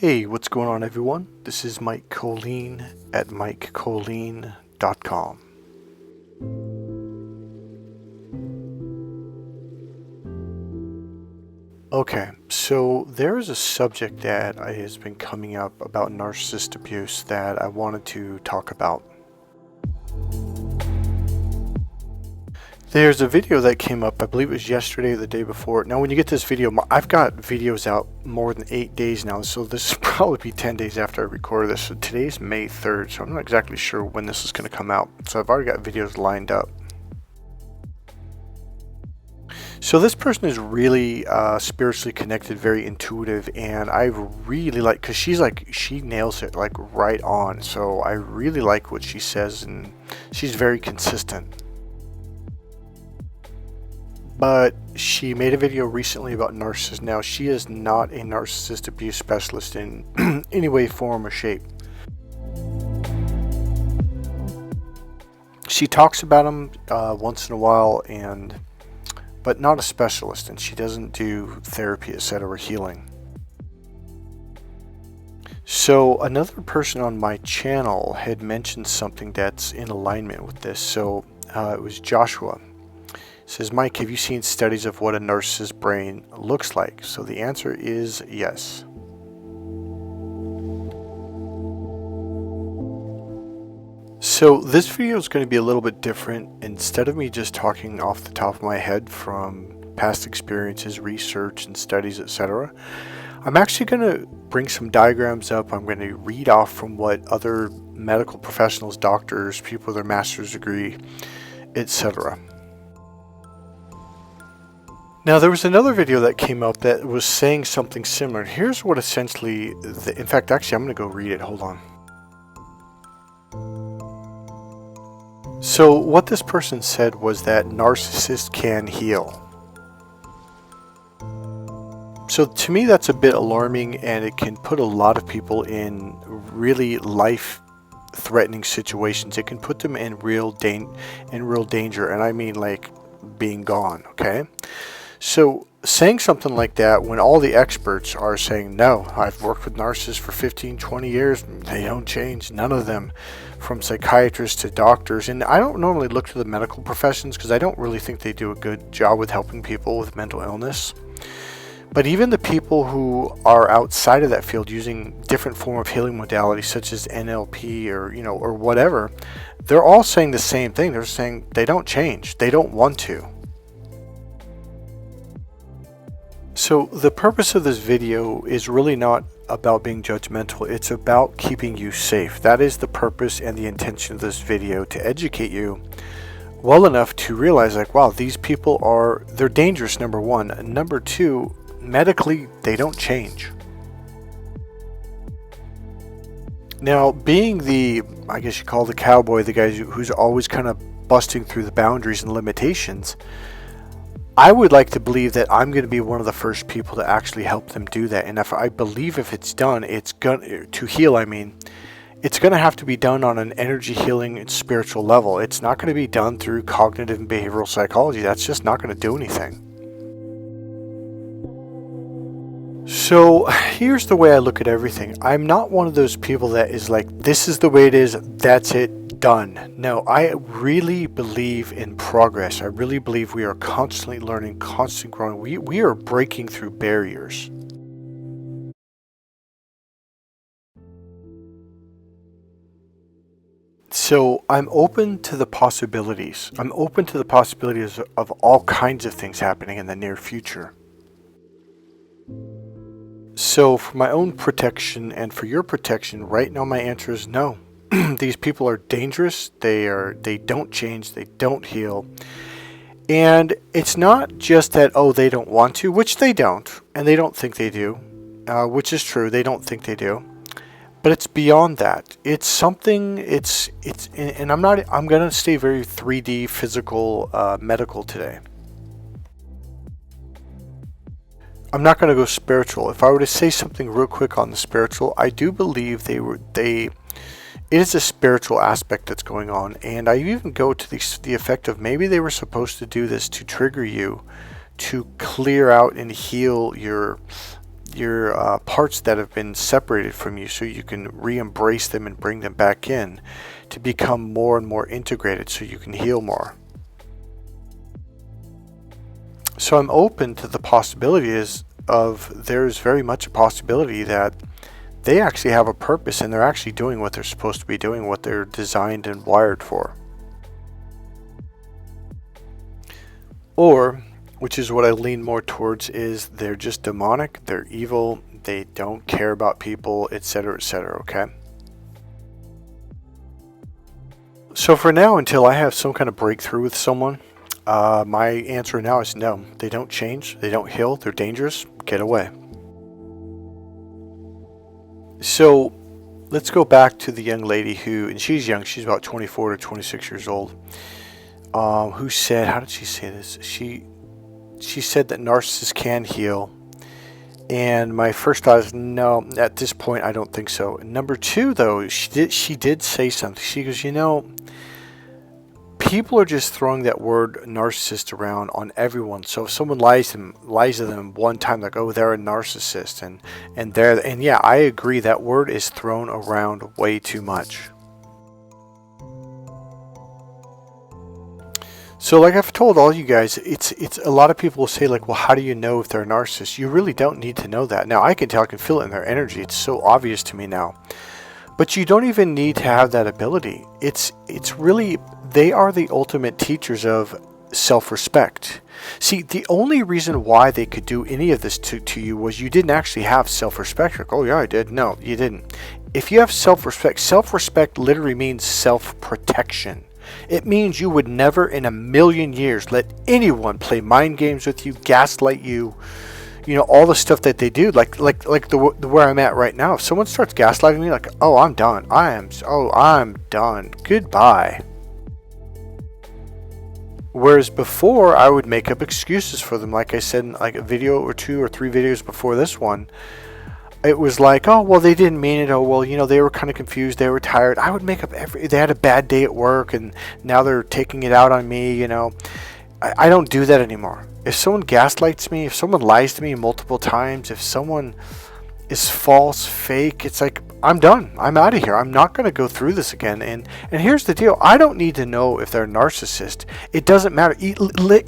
Hey, what's going on, everyone? This is Mike Kollin at MikeKollin.com. Okay, so there is a subject that has been coming up about narcissist abuse that I wanted to talk about. There's a video that came up, I believe it was yesterday or the day before. Now, when you get this video, I've got videos out more than 8 days now, so this will probably be 10 days after I record this. So today's May 3rd, so I'm not exactly sure when this is going to come out. So I've already got videos lined up. So this person is really spiritually connected, very intuitive, and I really like, because she nails it like right on. So I really like what she says, and she's very consistent. But she made a video recently about narcissists. Now, she is not a narcissist abuse specialist in any way, form, or shape. She talks about them once in a while, but not a specialist, and she doesn't do therapy, etc., or healing. So another person on my channel had mentioned something that's in alignment with this. So it was Joshua. Says, Mike, have you seen studies of what a narcissist's brain looks like? So the answer is yes. So this video is going to be a little bit different. Instead of me just talking off the top of my head from past experiences, research, and studies, etc., I'm actually going to bring some diagrams up. I'm going to read off from what other medical professionals, doctors, people with their master's degree, etc. Now, there was another video that came up that was saying something similar. Here's what essentially, in fact, actually, I'm going to go read it. Hold on. So what this person said was that narcissists can heal. So to me, that's a bit alarming, and it can put a lot of people in really life-threatening situations. It can put them in real danger, and I mean like being gone, okay? So saying something like that when all the experts are saying, no, I've worked with narcissists for 15, 20 years, they don't change, none of them, from psychiatrists to doctors. And I don't normally look to the medical professions because I don't really think they do a good job with helping people with mental illness. But even the people who are outside of that field using different form of healing modalities such as NLP or whatever, they're all saying the same thing. They're saying they don't change, they don't want to. So the purpose of this video is really not about being judgmental. It's about keeping you safe. That is the purpose and the intention of this video, to educate you well enough to realize, like, wow, these people they're dangerous, number one. Number two, medically, they don't change. Now, being I guess you call the cowboy, the guy who's always kind of busting through the boundaries and limitations, I would like to believe that I'm going to be one of the first people to actually help them do that. And I believe if it's done, it's going to heal. I mean, it's going to have to be done on an energy healing and spiritual level. It's not going to be done through cognitive and behavioral psychology. That's just not going to do anything. So here's the way I look at everything. I'm not one of those people that is like, this is the way it is, that's it, done. No, I really believe in progress. I really believe we are constantly learning, constantly growing. We are breaking through barriers. So I'm open to the possibilities. I'm open to the possibilities of all kinds of things happening in the near future. So for my own protection and for your protection, right now my answer is no. These people are dangerous. They don't change. They don't heal. And it's not just that, oh, they don't want to, which they don't, and they don't think they do, which is true. They don't think they do. But it's beyond that. It's something, and I'm going to stay very 3D, physical, medical today. I'm not going to go spiritual. If I were to say something real quick on the spiritual, I do believe it is a spiritual aspect that's going on, and I even go to the effect of maybe they were supposed to do this to trigger you, to clear out and heal your your parts that have been separated from you, so you can re-embrace them and bring them back in to become more and more integrated, so you can heal more. So I'm open to the possibilities of, there's very much a possibility that they actually have a purpose and they're actually doing what they're supposed to be doing, what they're designed and wired for. Or, which is what I lean more towards, is they're just demonic, they're evil, they don't care about people, etc., okay? So for now, until I have some kind of breakthrough with someone, my answer now is no. They don't change, they don't heal, they're dangerous, get away. So let's go back to the young lady who, and she's young, she's about 24 to 26 years old, who said, how did she say this? She said that narcissists can heal. And my first thought is, no, at this point, I don't think so. Number two, though, she did say something. She goes, people are just throwing that word narcissist around on everyone. So if someone lies to them one time, like, oh, they're a narcissist, and yeah, I agree, that word is thrown around way too much. So like I've told all you guys, it's a lot of people will say, like, well, how do you know if they're a narcissist? You really don't need to know that. Now I can tell, I can feel it in their energy. It's so obvious to me now. But you don't even need to have that ability. It's really, they are the ultimate teachers of self-respect. See, the only reason why they could do any of this to you was you didn't actually have self-respect. Like, oh yeah, I did. No, you didn't. If you have self-respect literally means self-protection. It means you would never in a million years let anyone play mind games with you, gaslight you, all the stuff that they do, like where I'm at right now. If someone starts gaslighting me, like, oh, I'm done. I'm done. Goodbye. Whereas before, I would make up excuses for them. Like I said in like a video or 2 or 3 videos before this one, it was like, oh, well, they didn't mean it. Oh, well, they were kind of confused. They were tired. I would make up they had a bad day at work and now they're taking it out on me, I don't do that anymore. If someone gaslights me, if someone lies to me multiple times, if someone is false, fake, it's like, I'm done. I'm out of here. I'm not going to go through this again. And here's the deal. I don't need to know if they're a narcissist. It doesn't matter.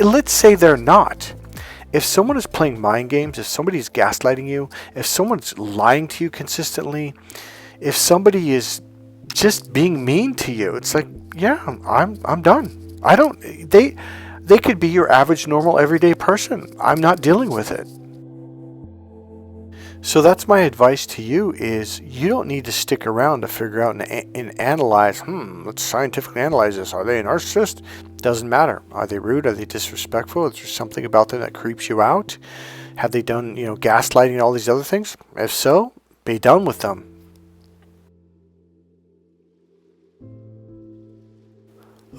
Let's say they're not. If someone is playing mind games, if somebody's gaslighting you, if someone's lying to you consistently, if somebody is just being mean to you, it's like, yeah, I'm done. They could be your average, normal, everyday person. I'm not dealing with it. So that's my advice to you, is you don't need to stick around to figure out and analyze, let's scientifically analyze this. Are they a narcissist? Doesn't matter. Are they rude? Are they disrespectful? Is there something about them that creeps you out? Have they done, gaslighting and all these other things? If so, be done with them.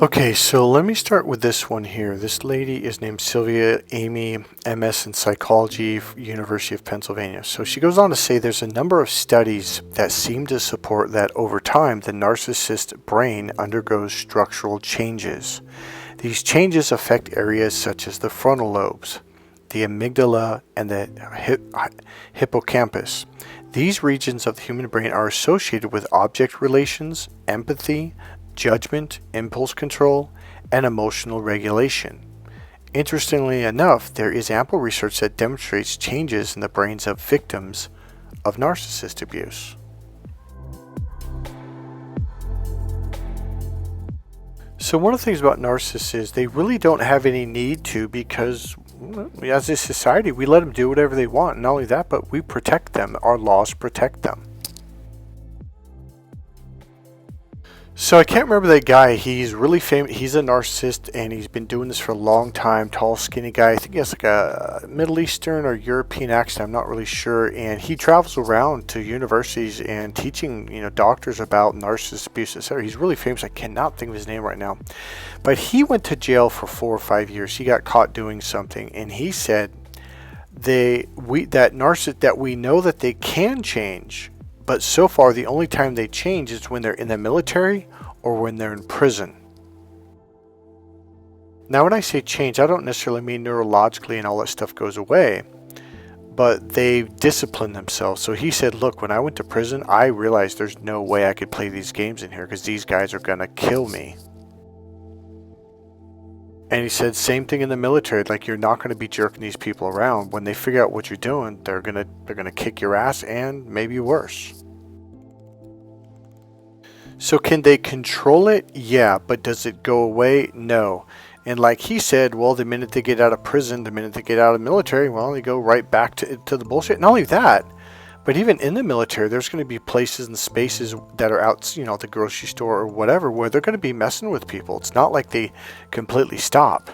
Okay, so let me start with this one here. This lady is named Sylvia Amy, MS in Psychology, University of Pennsylvania. So she goes on to say there's a number of studies that seem to support that over time the narcissist brain undergoes structural changes. These changes affect areas such as the frontal lobes, the amygdala, and the hippocampus. These regions of the human brain are associated with object relations, empathy, judgment, impulse control, and emotional regulation. Interestingly enough, there is ample research that demonstrates changes in the brains of victims of narcissist abuse. So one of the things about narcissists is they really don't have any need to, because as a society, we let them do whatever they want. Not only that, but we protect them. Our laws protect them. So I can't remember that guy. He's really famous. He's a narcissist, and he's been doing this for a long time. Tall, skinny guy. I think he has like a Middle Eastern or European accent. I'm not really sure. And he travels around to universities and teaching, doctors about narcissist abuse, etc. He's really famous. I cannot think of his name right now. But he went to jail for 4 or 5 years. He got caught doing something, and he said that we know that they can change. But so far, the only time they change is when they're in the military or when they're in prison. Now, when I say change, I don't necessarily mean neurologically and all that stuff goes away. but they disciplined themselves. So he said, look, when I went to prison, I realized there's no way I could play these games in here because these guys are going to kill me. And he said, same thing in the military. Like, you're not going to be jerking these people around. When they figure out what you're doing, they're gonna kick your ass, and maybe worse. So can they control it? Yeah, but does it go away? No. And like he said, well, the minute they get out of prison, the minute they get out of the military, well, they go right back to the bullshit. Not only that, but even in the military, there's going to be places and spaces that are out, at the grocery store or whatever, where they're going to be messing with people. It's not like they completely stop.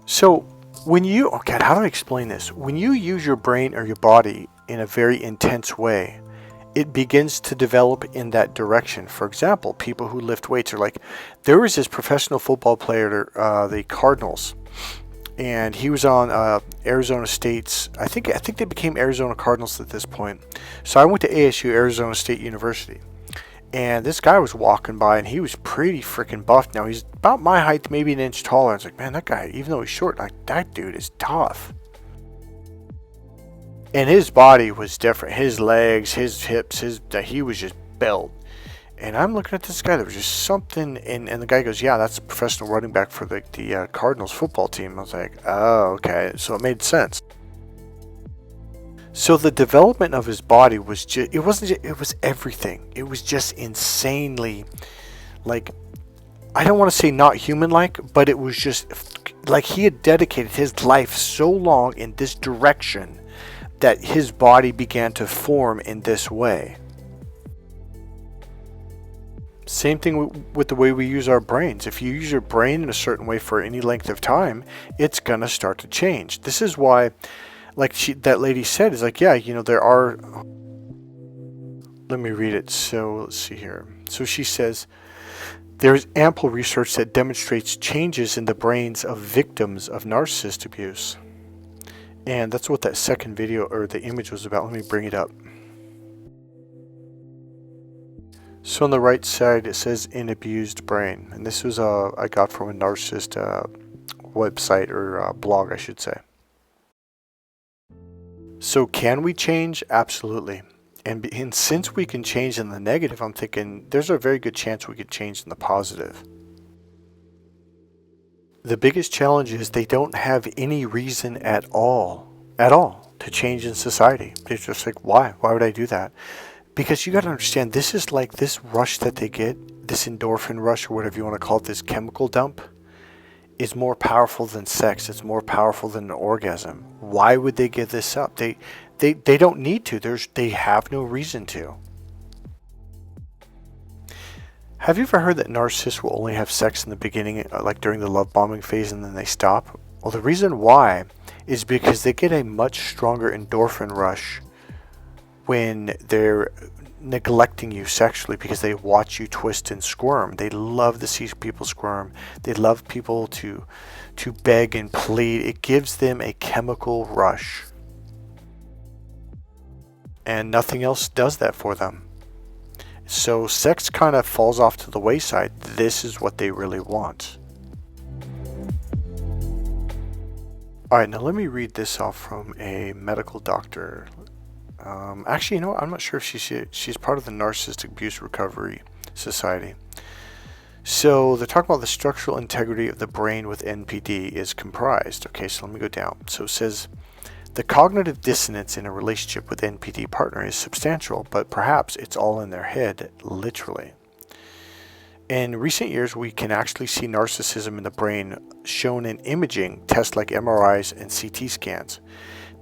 So when you, okay, how do I explain this? When you use your brain or your body in a very intense way, it begins to develop in that direction. For example, people who lift weights are like, there was this professional football player, the Cardinals, and he was on Arizona State's, I think they became Arizona Cardinals at this point. So I went to ASU, Arizona State University, and this guy was walking by, and he was pretty freaking buff. Now he's about my height, maybe an inch taller. I was like, man, that guy, even though he's short, like, that dude is tough. And his body was different. His legs, his hips, he was just built. And I'm looking at this guy. There was just something. And the guy goes, yeah, that's a professional running back for the Cardinals football team. I was like, oh, okay. So it made sense. So the development of his body was just, it was everything. It was just insanely, like, I don't want to say not human-like, but it was just like he had dedicated his life so long in this direction that his body began to form in this way. Same thing with the way we use our brains. If you use your brain in a certain way for any length of time, it's going to start to change. This is why, like that lady said, is like, yeah, there are... Let me read it. So let's see here. So she says, there is ample research that demonstrates changes in the brains of victims of narcissist abuse. And that's what that second video or the image was about. Let me bring it up. So on the right side it says "in abused brain," and this was I got from a narcissist website or blog, I should say. So can we change? Absolutely. And since we can change in the negative, I'm thinking there's a very good chance we could change in the positive. The biggest challenge is they don't have any reason at all to change in society. They're just like, why? Why would I do that? Because you got to understand, this is like this rush that they get, this endorphin rush or whatever you want to call it, this chemical dump, is more powerful than sex. It's more powerful than an orgasm. Why would they give this up? They don't need to. They have no reason to. Have you ever heard that narcissists will only have sex in the beginning, like during the love bombing phase, and then they stop? Well, the reason why is because they get a much stronger endorphin rush when they're neglecting you sexually, because they watch you twist and squirm. They love to see people squirm. They love people to beg and plead. It gives them a chemical rush. And nothing else does that for them. So sex kind of falls off to the wayside. This is what they really want. Alright, now let me read this off from a medical doctor. Actually, you know what? I'm not sure if she's part of the Narcissistic Abuse Recovery Society. So they're talking about the structural integrity of the brain with NPD is comprised. Okay, so let me go down. So it says, the cognitive dissonance in a relationship with NPD partner is substantial, but perhaps it's all in their head, literally. In recent years, we can actually see narcissism in the brain shown in imaging tests like MRIs and CT scans.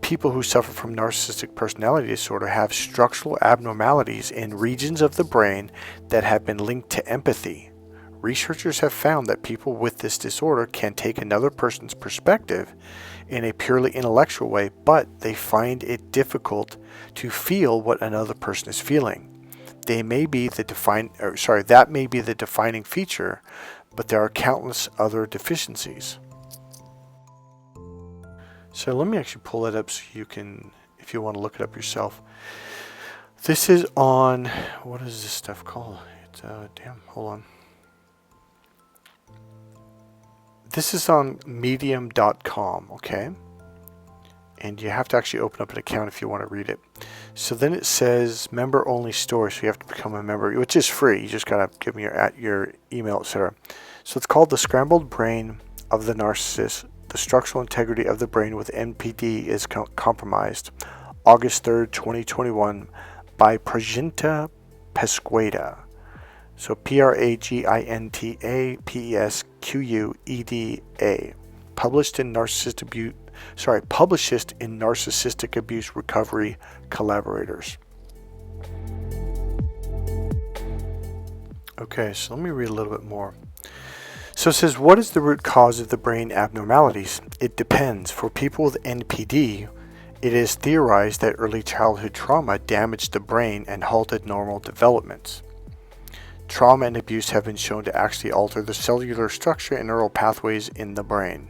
People who suffer from narcissistic personality disorder have structural abnormalities in regions of the brain that have been linked to empathy. Researchers have found that people with this disorder can take another person's perspective in a purely intellectual way, but they find it difficult to feel what another person is feeling. That may be the defining feature, but there are countless other deficiencies. So let me actually pull that up so you can, if you want to look it up yourself. This is on, what is this stuff called? It's, hold on. This is on medium.com, okay? And you have to actually open up an account if you want to read it. So then it says member only store, so you have to become a member, which is free. You just gotta give me your email, etc. So it's called The Scrambled Brain of the Narcissist. The structural integrity of the brain with NPD is compromised. August 3rd, 2021, by Praginta Pesqueda. So Praginta Pesqueda. Published in Narcissistic Abuse Recovery Collaborators. Okay, so let me read a little bit more. So it says, what is the root cause of the brain abnormalities? It depends. For people with NPD, it is theorized that early childhood trauma damaged the brain and halted normal developments. Trauma and abuse have been shown to actually alter the cellular structure and neural pathways in the brain.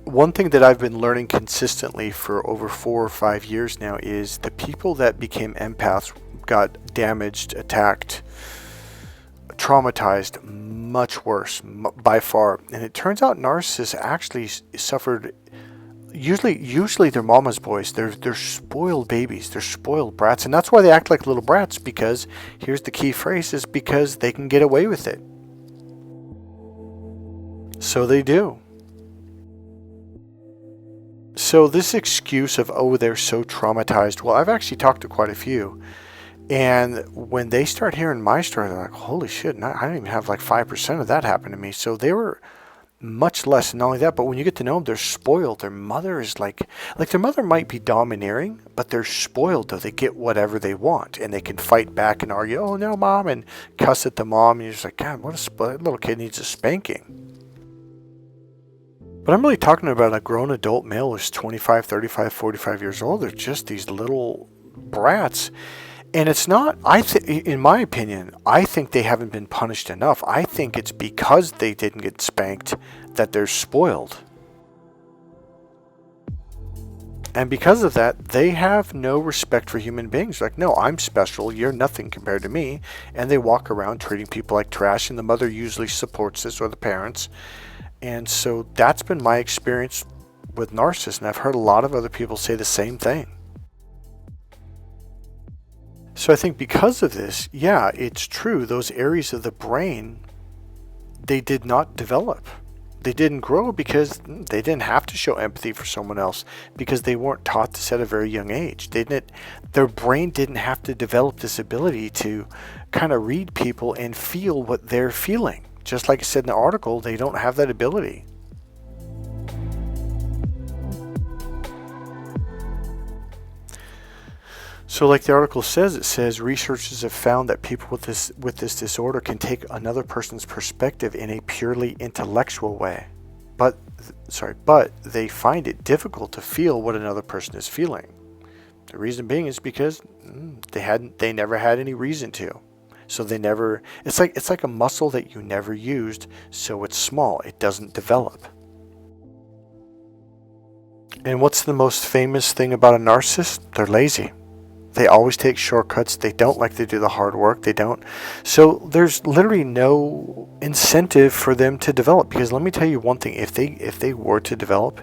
One thing that I've been learning consistently for over 4 or 5 years now is the people that became empaths got damaged, attacked, traumatized much worse by far. And it turns out narcissists actually suffered, usually they're mama's boys. They're spoiled babies. They're spoiled brats. And that's why they act like little brats, because here's the key phrase, is because they can get away with it. So they do. So this excuse of, oh, they're so traumatized. Well, I've actually talked to quite a few. And when they start hearing my story, they're like, holy shit, I didn't even have like 5% of that happen to me. So they were much less. And not only that, but when you get to know them, they're spoiled. Their mother is like their mother might be domineering, but they're spoiled though. They get whatever they want and they can fight back and argue, oh no, mom, and cuss at the mom. And you're just like, God, what a spoiled little kid needs a spanking. But I'm really talking about a grown adult male who's 25, 35, 45 years old. They're just these little brats. And it's not, in my opinion, I think they haven't been punished enough. I think it's because they didn't get spanked that they're spoiled. And because of that, they have no respect for human beings. Like, no, I'm special. You're nothing compared to me. And they walk around treating people like trash. And the mother usually supports this, or the parents. And so that's been my experience with narcissists. And I've heard a lot of other people say the same thing. So I think because of this, yeah, it's true. Those areas of the brain, they did not develop. They didn't grow because they didn't have to show empathy for someone else, because they weren't taught this at a very young age. Their brain didn't have to develop this ability to kind of read people and feel what they're feeling. Just like I said in the article, they don't have that ability. So like the article says, it says researchers have found that people with this disorder can take another person's perspective in a purely intellectual way. But they find it difficult to feel what another person is feeling. The reason being is because they never had any reason to. So it's like a muscle that you never used, so it's small, it doesn't develop. And what's the most famous thing about a narcissist? They're lazy. They always take shortcuts. They don't like to do the hard work. They don't. So there's literally no incentive for them to develop, because let me tell you one thing, if they were to develop,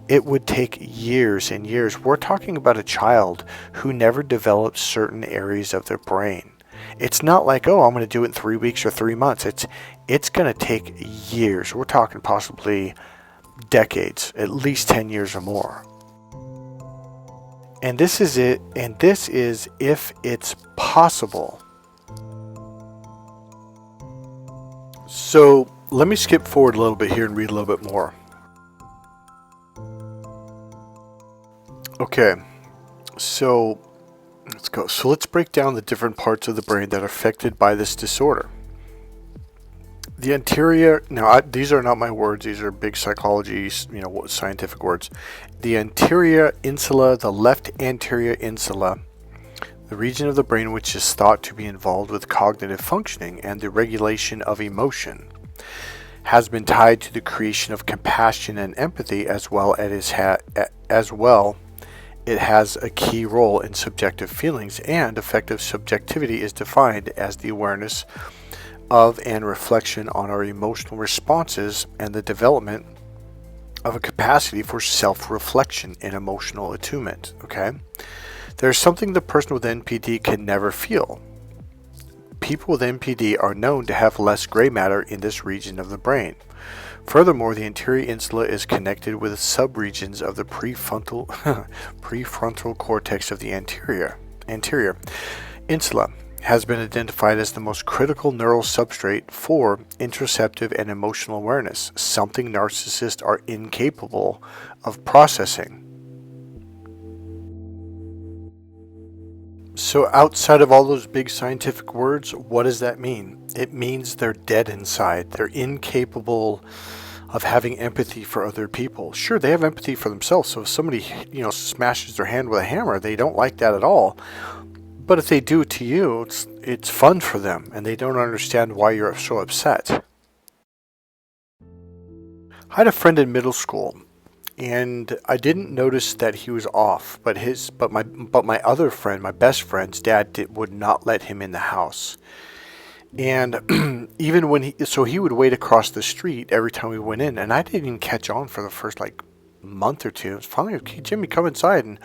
it would take years and years. We're talking about a child who never developed certain areas of their brain. It's not like, oh, I'm going to do it in 3 weeks or 3 months. It's going to take years. We're talking possibly decades, at least 10 years or more. And this is it. And this is if it's possible. So let me skip forward a little bit here and read a little bit more. Okay, so let's go. So let's break down the different parts of the brain that are affected by this disorder. The anterior, now these are not my words, these are big psychology, scientific words. The anterior insula, the left anterior insula, the region of the brain which is thought to be involved with cognitive functioning and the regulation of emotion, has been tied to the creation of compassion and empathy, as well it has a key role in subjective feelings, and affective subjectivity is defined as the awareness of and reflection on our emotional responses and the development of a capacity for self-reflection and emotional attunement, okay? There's something the person with NPD can never feel. People with NPD are known to have less gray matter in this region of the brain. Furthermore, the anterior insula is connected with subregions of the prefrontal cortex of the anterior insula. Has been identified as the most critical neural substrate for interoceptive and emotional awareness, something narcissists are incapable of processing. So outside of all those big scientific words, what does that mean? It means they're dead inside. They're incapable of having empathy for other people. Sure, they have empathy for themselves. So if somebody, smashes their hand with a hammer, they don't like that at all. But if they do it to you, it's fun for them, and they don't understand why you're so upset. I had a friend in middle school, and I didn't notice that he was off. But my other friend, my best friend's dad, would not let him in the house. And even when he would wait across the street every time we went in, and I didn't even catch on for the first month or two. It was finally, okay, Jimmy, come inside, and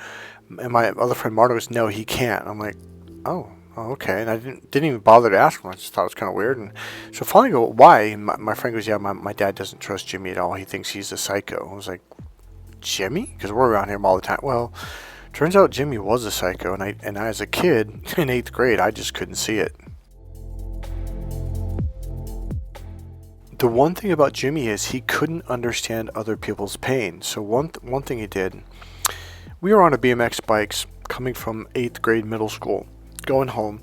my other friend Marta goes, no, he can't. I'm like, oh, okay. And I didn't even bother to ask him. I just thought it was kind of weird. And so finally I go, why? And my friend goes, yeah, my dad doesn't trust Jimmy at all. He thinks he's a psycho. I was like, Jimmy? Because we're around him all the time. Well, turns out Jimmy was a psycho. And I as a kid in 8th grade, I just couldn't see it. The one thing about Jimmy is he couldn't understand other people's pain. So one thing he did, we were on a BMX bikes coming from 8th grade middle school, going home,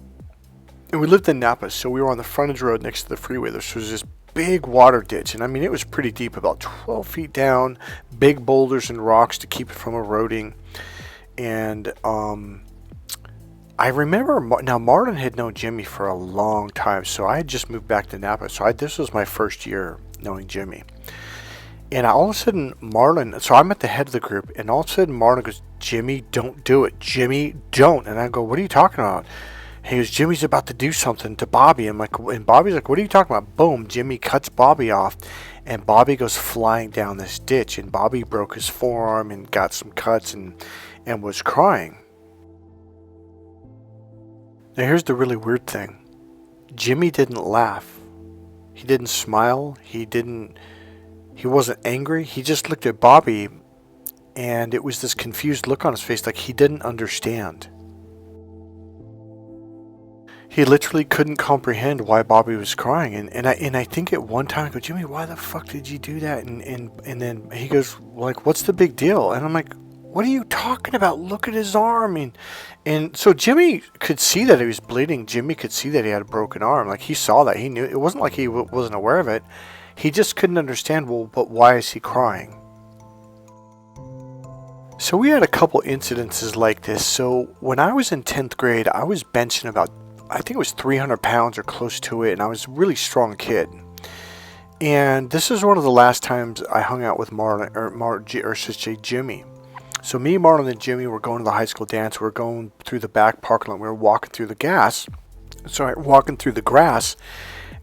and we lived in Napa, so we were on the frontage road next to the freeway. There was this big water ditch, and I mean, it was pretty deep, about 12 feet down, big boulders and rocks to keep it from eroding. And I remember, now Marlon had known Jimmy for a long time, so I had just moved back to Napa, so this was my first year knowing Jimmy. And all of a sudden, Marlon, so I'm at the head of the group, and all of a sudden Marlon goes, Jimmy, don't do it. Jimmy, don't. And I go, what are you talking about? And he goes, Jimmy's about to do something to Bobby. I'm like, and Bobby's like, what are you talking about? Boom, Jimmy cuts Bobby off, and Bobby goes flying down this ditch, and Bobby broke his forearm and got some cuts and was crying. Now here's the really weird thing. Jimmy didn't laugh. He didn't smile. He wasn't angry. He just looked at Bobby, and it was this confused look on his face, like he didn't understand. He literally couldn't comprehend why Bobby was crying. And I think at one time I go, Jimmy, why the fuck did you do that? And then he goes, like, what's the big deal? And I'm like, what are you talking about? Look at his arm. And so Jimmy could see that he was bleeding. Jimmy could see that he had a broken arm. Like, he saw that. He knew. It wasn't like he wasn't aware of it. He just couldn't understand, well, but why is he crying? So we had a couple incidences like this. So when I was in 10th grade, I was benching about, I think it was 300 pounds or close to it, and I was a really strong kid. And this is one of the last times I hung out with Marlon, or should I say Jimmy. So me, Marlon, and Jimmy were going to the high school dance. We were going through the back parking lot. We were walking through walking through the grass.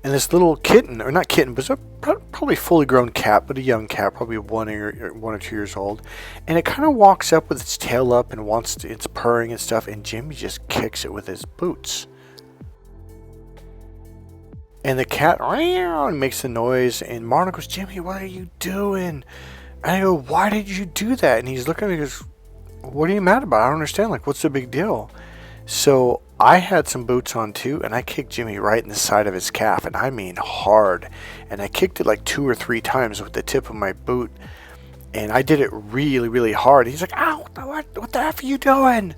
And this little kitten, or not kitten, but it was probably fully grown cat, but a young cat, probably 1 or 2 years old. And it kind of walks up with its tail up and it's purring and stuff. And Jimmy just kicks it with his boots. And the cat makes the noise. And Marlon goes, Jimmy, what are you doing? And I go, why did you do that? And he's looking at me and goes, what are you mad about? I don't understand. Like, what's the big deal? So I had some boots on too, and I kicked Jimmy right in the side of his calf, and I mean hard. And I kicked it like 2 or 3 times with the tip of my boot, and I did it really, really hard. He's like, ow, what the F are you doing?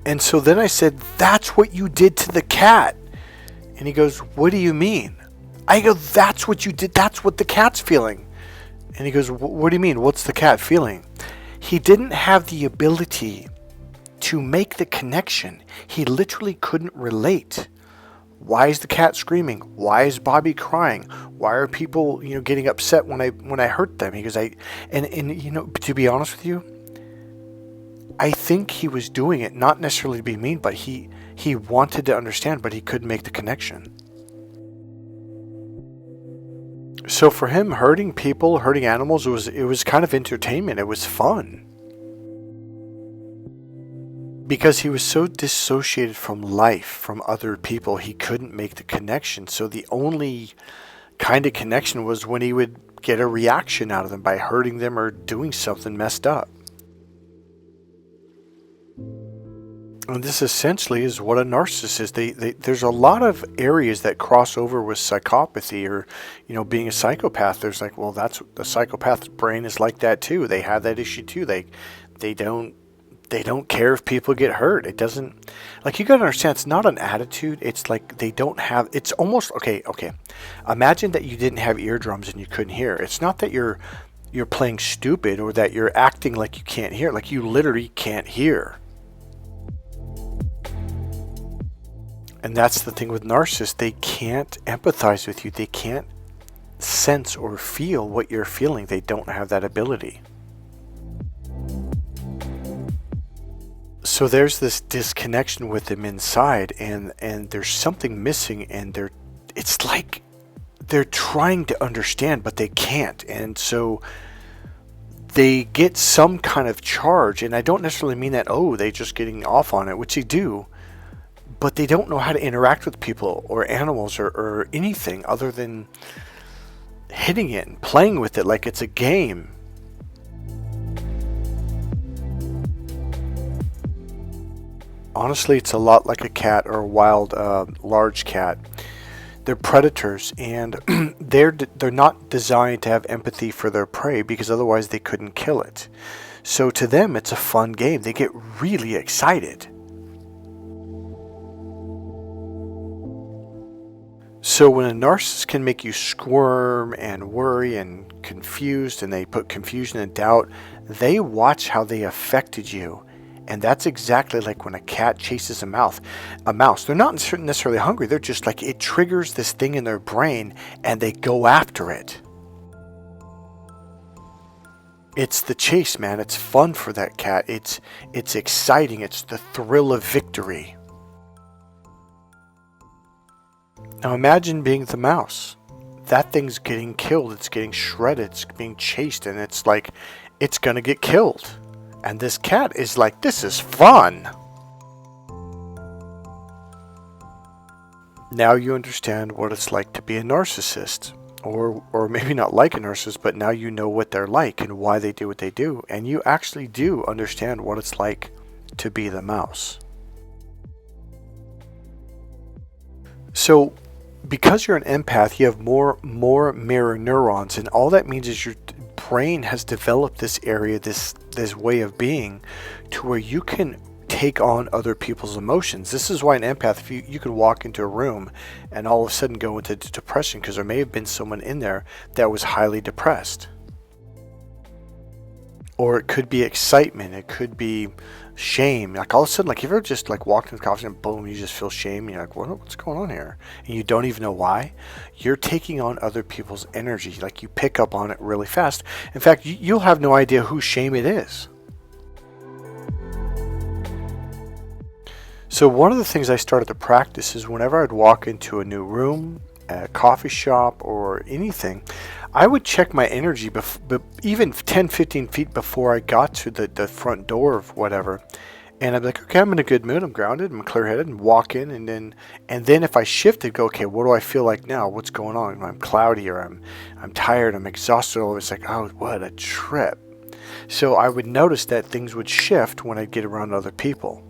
And so then I said, that's what you did to the cat. And he goes, what do you mean? I go, that's what you did. That's what the cat's feeling. And he goes, what do you mean? What's the cat feeling? He didn't have the ability to make the connection. He literally couldn't relate. Why is the cat screaming? Why is Bobby crying? Why are people, getting upset when I hurt them? He goes, to be honest with you, I think he was doing it not necessarily to be mean, but he wanted to understand, but he couldn't make the connection. So for him, hurting people, hurting animals, it was kind of entertainment. It was fun. Because he was so dissociated from life, from other people, he couldn't make the connection. So the only kind of connection was when he would get a reaction out of them by hurting them or doing something messed up. And this essentially is what a narcissist is. There's a lot of areas that cross over with psychopathy or, being a psychopath. There's like, well, that's the psychopath's brain is like that too. They have that issue too. They don't care if people get hurt. It doesn't, like, you got to understand, it's not an attitude. It's like they don't have, it's almost, okay. Imagine that you didn't have eardrums and you couldn't hear. It's not that you're playing stupid or that you're acting like you can't hear. Like, you literally can't hear. And that's the thing with narcissists. They can't empathize with you. They can't sense or feel what you're feeling. They don't have that ability. So there's this disconnection with them inside, and there's something missing, and it's like they're trying to understand, but they can't. And so they get some kind of charge, and I don't necessarily mean that, they just getting off on it, which they do, but they don't know how to interact with people or animals or anything other than hitting it and playing with it like it's a game. Honestly, it's a lot like a cat or a wild, large cat. They're predators, and they're not designed to have empathy for their prey because otherwise they couldn't kill it. So to them, it's a fun game. They get really excited. So when a narcissist can make you squirm and worry and confused, and they put confusion and doubt, they watch how they affected you. And that's exactly like when a cat chases a mouse. They're not necessarily hungry. They're just like, it triggers this thing in their brain and they go after it. It's the chase, man. It's fun for that cat. It's exciting. It's the thrill of victory. Now imagine being the mouse. That thing's getting killed. It's getting shredded. It's being chased, and it's like, it's gonna get killed. And this cat is like, this is fun. Now you understand what it's like to be a narcissist. Or maybe not like a narcissist, but now you know what they're like and why they do what they do. And you actually do understand what it's like to be the mouse. So, because you're an empath, you have more mirror neurons, and all that means is your brain has developed this area, this way of being, to where you can take on other people's emotions. This is why an empath, if you could walk into a room and all of a sudden go into depression, because there may have been someone in there that was highly depressed. Or it could be excitement, it could be shame. Like all of a sudden, like if you're just like walking in the coffee and boom, you just feel shame. You're like, what's going on here? And you don't even know why. You're taking on other people's energy. Like you pick up on it really fast. In fact, you'll have no idea whose shame it is. So one of the things I started to practice is whenever I'd walk into a new room, a coffee shop, or anything, I would check my energy even 10, 15 feet before I got to the front door of whatever. And I'd be like, okay, I'm in a good mood, I'm grounded, I'm clear-headed, and walk in, and then if I shifted, go, okay, what do I feel like now? What's going on? I'm cloudy, or I'm tired, I'm exhausted. It's like, oh, what a trip. So I would notice that things would shift when I'd get around other people.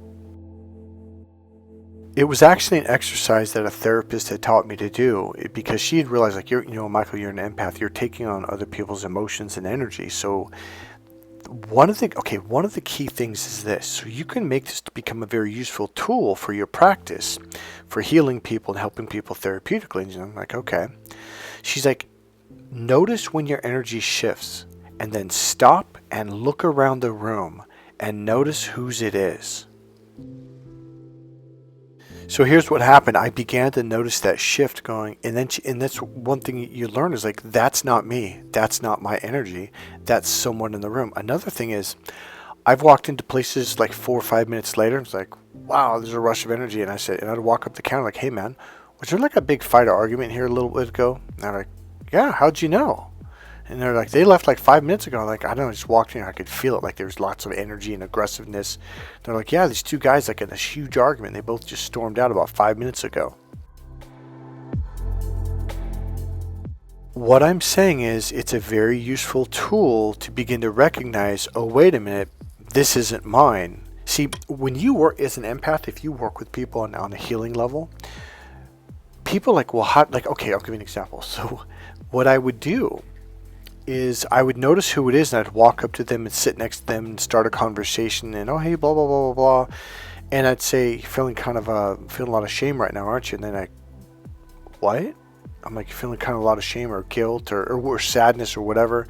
It was actually an exercise that a therapist had taught me to do, because she had realized, like, Michael, you're an empath. You're taking on other people's emotions and energy. So one of the key things is this. So you can make this to become a very useful tool for your practice, for healing people and helping people therapeutically. And I'm like, okay. She's like, notice when your energy shifts, and then stop and look around the room and notice whose it is. So here's what happened. I began to notice that shift going, and that's one thing you learn is like, that's not me. That's not my energy. That's someone in the room. Another thing is, I've walked into places like 4 or 5 minutes later, and it's like, wow, there's a rush of energy. And I'd walk up the counter like, hey man, was there like a big fight or argument here a little bit ago? And I'm like, yeah, how'd you know? And they're like, they left like 5 minutes ago. I'm like, I don't know, I just walked in, I could feel it. Like there was lots of energy and aggressiveness. They're like, yeah, these two guys like in this huge argument. They both just stormed out about 5 minutes ago. What I'm saying is it's a very useful tool to begin to recognize, oh, wait a minute, this isn't mine. See, when you work as an empath, if you work with people on a healing level, people like, well, how, like, okay, I'll give you an example. So what I would do is I would notice who it is, and I'd walk up to them and sit next to them and start a conversation, and oh, hey, blah blah blah blah blah, and I'd say, feeling a lot of shame right now, aren't you? And then what? I'm like, you're feeling kind of a lot of shame or guilt or sadness or whatever.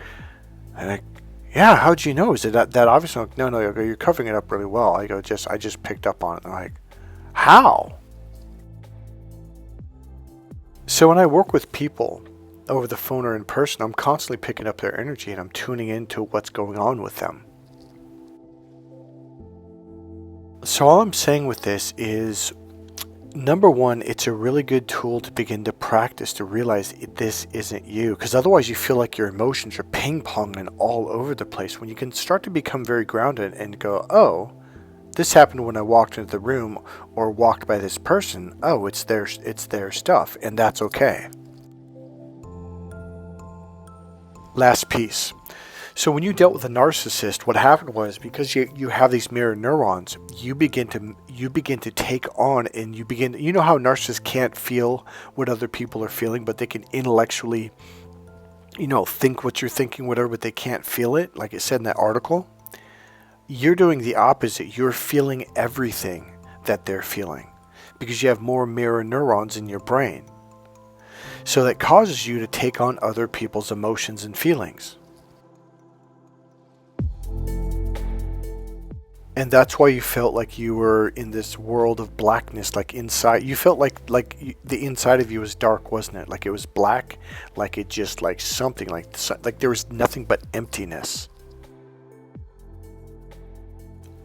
And yeah, how'd you know? Is it that obvious? I'm like, no, you're covering it up really well. I just picked up on it. And I'm like, how? So when I work with people over the phone or in person, I'm constantly picking up their energy and I'm tuning into what's going on with them. So all I'm saying with this is, number one, it's a really good tool to begin to practice to realize this isn't you, because otherwise you feel like your emotions are ping-ponging all over the place. When you can start to become very grounded and go, oh, this happened when I walked into the room or walked by this person. Oh, it's their stuff, and that's okay. Last piece. So when you dealt with a narcissist, what happened was, because you have these mirror neurons, you begin to take on, and you know how narcissists can't feel what other people are feeling, but they can intellectually, think what you're thinking, whatever, but they can't feel it, like it said in that article. You're doing the opposite. You're feeling everything that they're feeling because you have more mirror neurons in your brain. So that causes you to take on other people's emotions and feelings. And that's why you felt like you were in this world of blackness, like inside. You felt like the inside of you was dark, wasn't it? Like it was black, like it just like something like there was nothing but emptiness.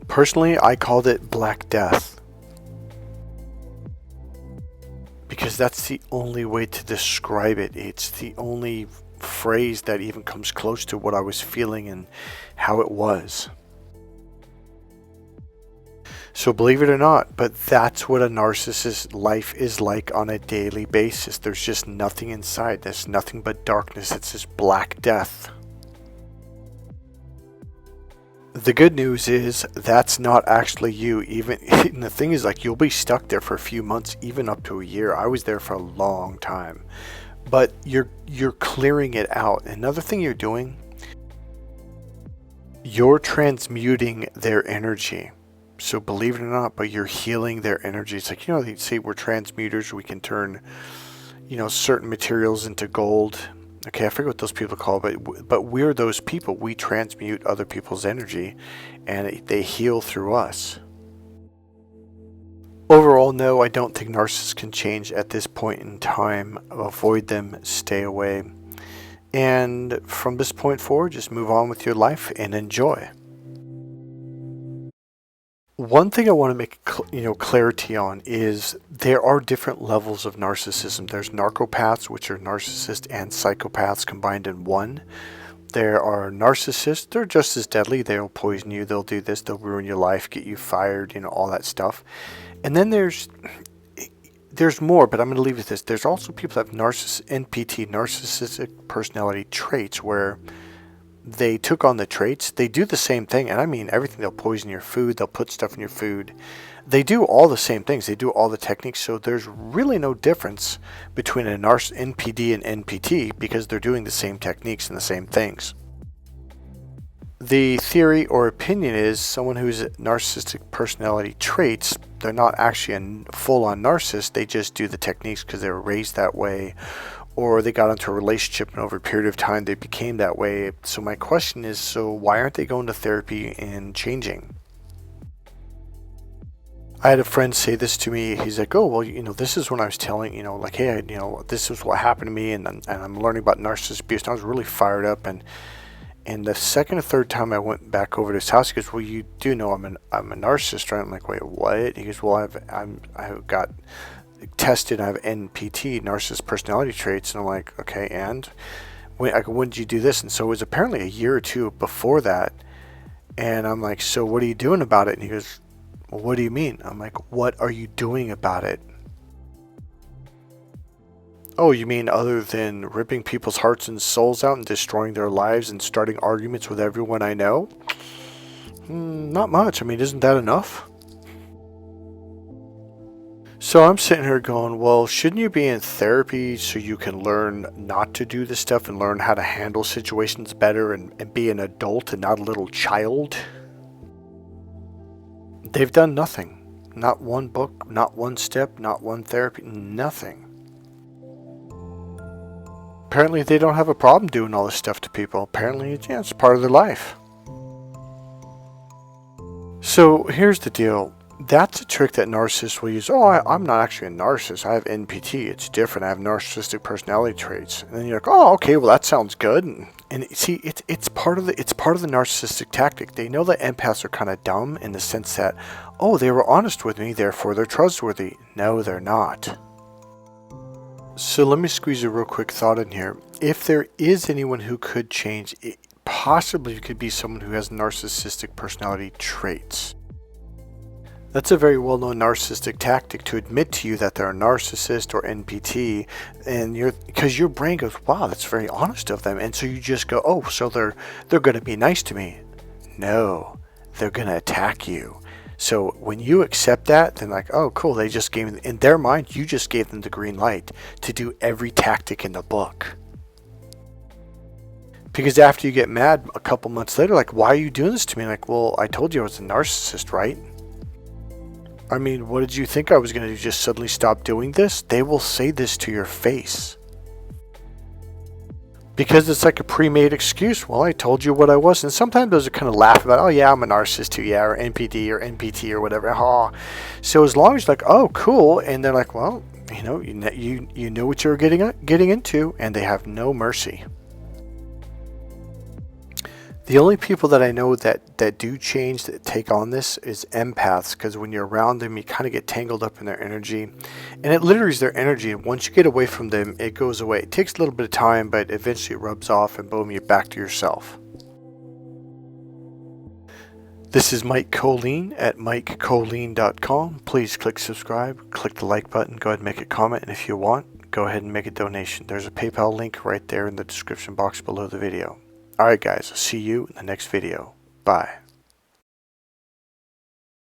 Personally, I called it Black Death. Because that's the only way to describe it. It's the only phrase that even comes close to what I was feeling and how it was. So believe it or not, but that's what a narcissist's life is like on a daily basis. There's just nothing inside. There's nothing but darkness. It's this Black Death. The good news is that's not actually you. Even and the thing is, like, you'll be stuck there for a few months, even up to a year. I was there for a long time, but you're clearing it out. Another thing you're doing, you're transmuting their energy. So believe it or not, but you're healing their energy. It's like, they say we're transmuters. We can turn, certain materials into gold. Okay, I forget what those people call it, but we're those people. We transmute other people's energy, and they heal through us. Overall, no, I don't think narcissists can change at this point in time. Avoid them, stay away. And from this point forward, just move on with your life and enjoy. One thing I want to make clarity on is there are different levels of narcissism. There's narcopaths, which are narcissists and psychopaths combined in one. There are narcissists, they're just as deadly. They'll poison you, they'll do this, they'll ruin your life, get you fired, all that stuff. And then there's more, but I'm going to leave it at this. There's also people that have NPT, narcissistic personality traits, where they took on the traits. They do the same thing, and I mean everything. They'll poison your food, they'll put stuff in your food. They do all the same things. They do all the techniques, so there's really no difference between an NPD and NPT because they're doing the same techniques and the same things. The theory or opinion is someone who's narcissistic personality traits, they're not actually a full-on narcissist. They just do the techniques because they were raised that way, or they got into a relationship and over a period of time they became that way. So my question is, so why aren't they going to therapy and changing? I had a friend say this to me. He's like, oh, well, this is when I was telling, like, hey, this is what happened to me, and I'm learning about narcissist abuse. And I was really fired up, and the second or third time I went back over to his house, he goes, well, you do know I'm a narcissist, right? I'm like, wait, what? He goes, well, I've got tested. I have NPT, narcissist personality traits, and I'm like, okay, and when did you do this? And so it was apparently a year or two before that. And I'm like, so what are you doing about it? And he goes, well, what do you mean? I'm like, what are you doing about it? Oh, you mean other than ripping people's hearts and souls out and destroying their lives and starting arguments with everyone I know? Not much. I mean, isn't that enough? So I'm sitting here going, well, shouldn't you be in therapy so you can learn not to do this stuff and learn how to handle situations better and be an adult and not a little child? They've done nothing. Not one book, not one step, not one therapy, nothing. Apparently they don't have a problem doing all this stuff to people. Apparently, it's part of their life. So here's the deal. That's a trick that narcissists will use. Oh, I'm not actually a narcissist. I have NPT. It's different. I have narcissistic personality traits. And then you're like, oh, okay, well that sounds good. And see, it's part of the narcissistic tactic. They know that empaths are kind of dumb in the sense that, oh, they were honest with me, therefore they're trustworthy. No, they're not. So let me squeeze a real quick thought in here. If there is anyone who could change, it possibly could be someone who has narcissistic personality traits. That's a very well-known narcissistic tactic to admit to you that they're a narcissist or NPT, and because your brain goes, wow, that's very honest of them, and so you just go, oh, so they're going to be nice to me. No, they're going to attack you. So when you accept that, then like, oh, cool, they just gave, in their mind, you just gave them the green light to do every tactic in the book. Because after you get mad a couple months later, like, why are you doing this to me? Like, well, I told you I was a narcissist, right? I mean, what did you think I was going to do? Just suddenly stop doing this? They will say this to your face. Because it's like a pre-made excuse. Well, I told you what I was. And sometimes those are kind of laugh about, oh yeah, I'm a narcissist too, yeah, or NPD or NPT or whatever. Oh. So as long as you're like, oh, cool. And they're like, well, you know what you were getting into, and they have no mercy. The only people that I know that do change, that take on this, is empaths, because when you're around them, you kind of get tangled up in their energy. And it literally is their energy. And once you get away from them, it goes away. It takes a little bit of time, but eventually it rubs off, and boom, you're back to yourself. This is Mike Kollin at MikeKollin.com. Please click subscribe, click the like button, go ahead and make a comment, and if you want, go ahead and make a donation. There's a PayPal link right there in the description box below the video. Alright guys, I'll see you in the next video. Bye.